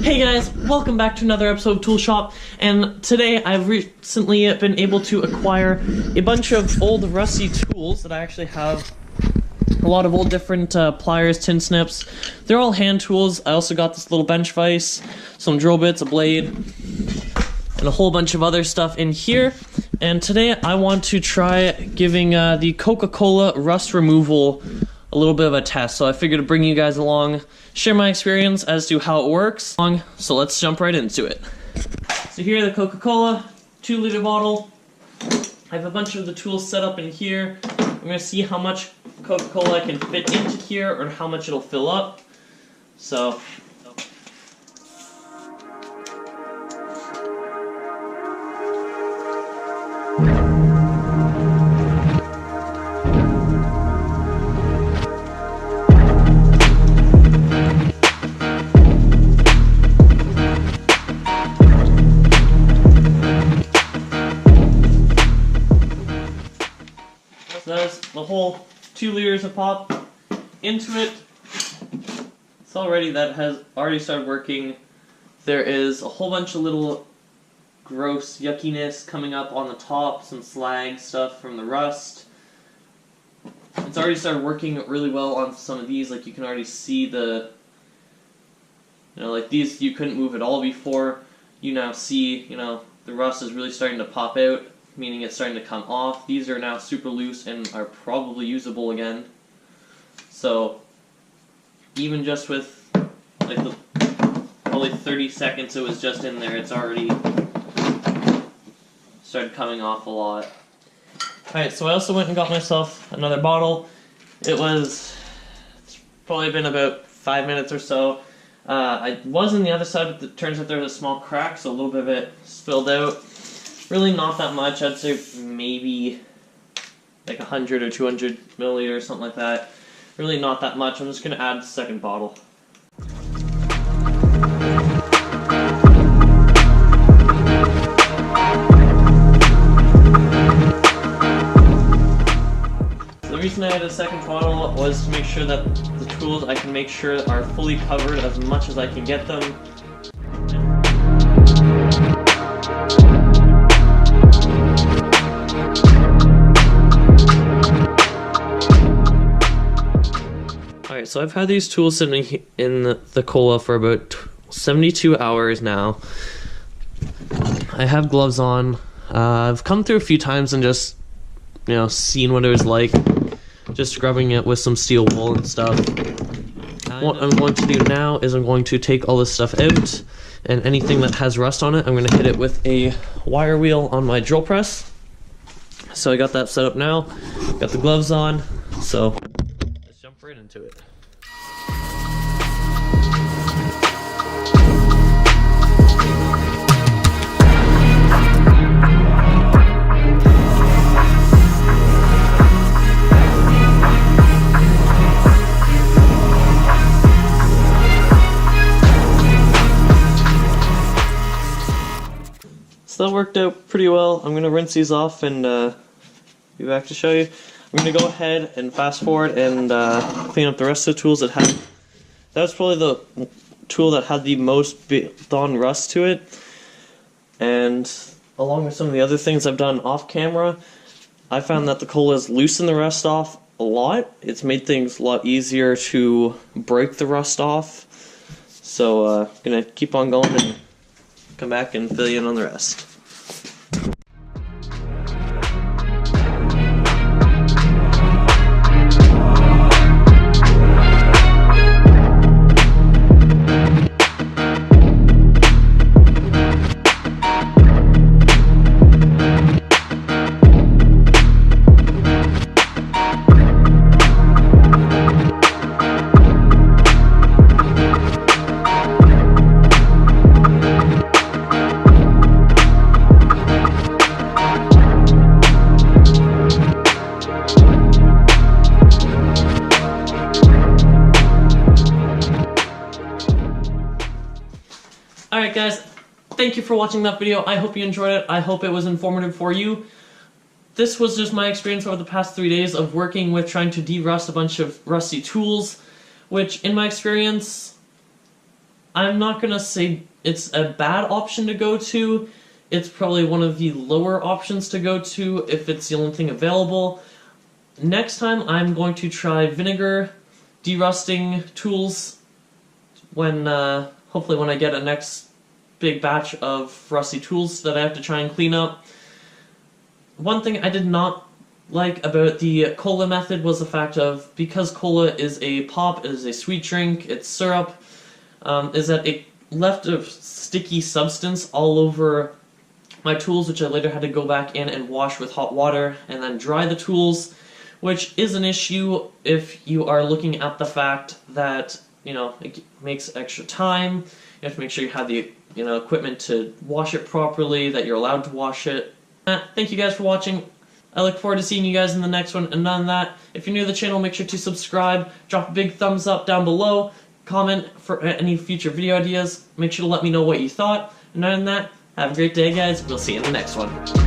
Hey guys, welcome back to another episode of Tool Shop, and today I've recently been able to acquire a bunch of old rusty tools that I actually have. A lot of old different pliers, tin snips. They're all hand tools. I also got this little bench vise, some drill bits, a blade, and a whole bunch of other stuff in here. And today I want to try giving the Coca-Cola rust removal a little bit of a test. So I figured to bring you guys along, share my experience as to how it works. So let's jump right into it. So here, the Coca-Cola 2-liter bottle. I have a bunch of the tools set up in here. I'm going to see how much Coca-Cola I can fit into here or how much it'll fill up. So that's the whole 2 liters of pop into it. It's already, that has already started working. There is a whole bunch of little gross yuckiness coming up on the top, some slag stuff from the rust. It's already started working really well on some of these. Like, you can already see the, like these you couldn't move at all before. You now see, the rust is really starting to pop out, meaning it's starting to come off. These are now super loose and are probably usable again. So even just with like the probably 30 seconds it was just in there, it's already started coming off a lot. Alright, so I also went and got myself another bottle. It's probably been about 5 minutes or so. I was on the other side, but it turns out there was a small crack, so a little bit of it spilled out. Really not that much. I'd say maybe like 100 or 200 milliliters, something like that. Really not that much. I'm just going to add the second bottle. The reason I added a second bottle was to make sure that the tools I can make sure are fully covered as much as I can get them. Alright, so I've had these tools sitting in the cola for about 72 hours now. I have gloves on. I've come through a few times and just, seen what it was like. Just scrubbing it with some steel wool and stuff. What I'm going to do now is I'm going to take all this stuff out, and anything that has rust on it, I'm going to hit it with a wire wheel on my drill press. So I got that set up now. Got the gloves on, so let's jump right into it. So that worked out pretty well. I'm going to rinse these off and be back to show you. I'm going to go ahead and fast forward and clean up the rest of the tools that had... That was probably the tool that had the most built-on rust to it. And along with some of the other things I've done off camera, I found that the cola has loosened the rust off a lot. It's made things a lot easier to break the rust off. So I'm going to keep on going and come back and fill you in on the rest. Alright guys, thank you for watching that video. I hope you enjoyed it. I hope it was informative for you. This was just my experience over the past 3 days of working with trying to de-rust a bunch of rusty tools, which in my experience I'm not gonna say it's a bad option to go to. It's probably one of the lower options to go to if it's the only thing available. Next time I'm going to try vinegar derusting tools when, hopefully when I get a next big batch of rusty tools that I have to try and clean up. One thing I did not like about the cola method was the fact of, because cola is a pop, it is a sweet drink, it's syrup, is that it left a sticky substance all over my tools, which I later had to go back in and wash with hot water and then dry the tools, which is an issue if you are looking at the fact that, you know, it makes extra time. You have to make sure you have the, you know, equipment to wash it properly, that you're allowed to wash it. Thank you guys for watching. I look forward to seeing you guys in the next one, and on that, if you're new to the channel, make sure to subscribe, drop a big thumbs up down below, comment for any future video ideas, make sure to let me know what you thought, and other than that, have a great day guys, we'll see you in the next one.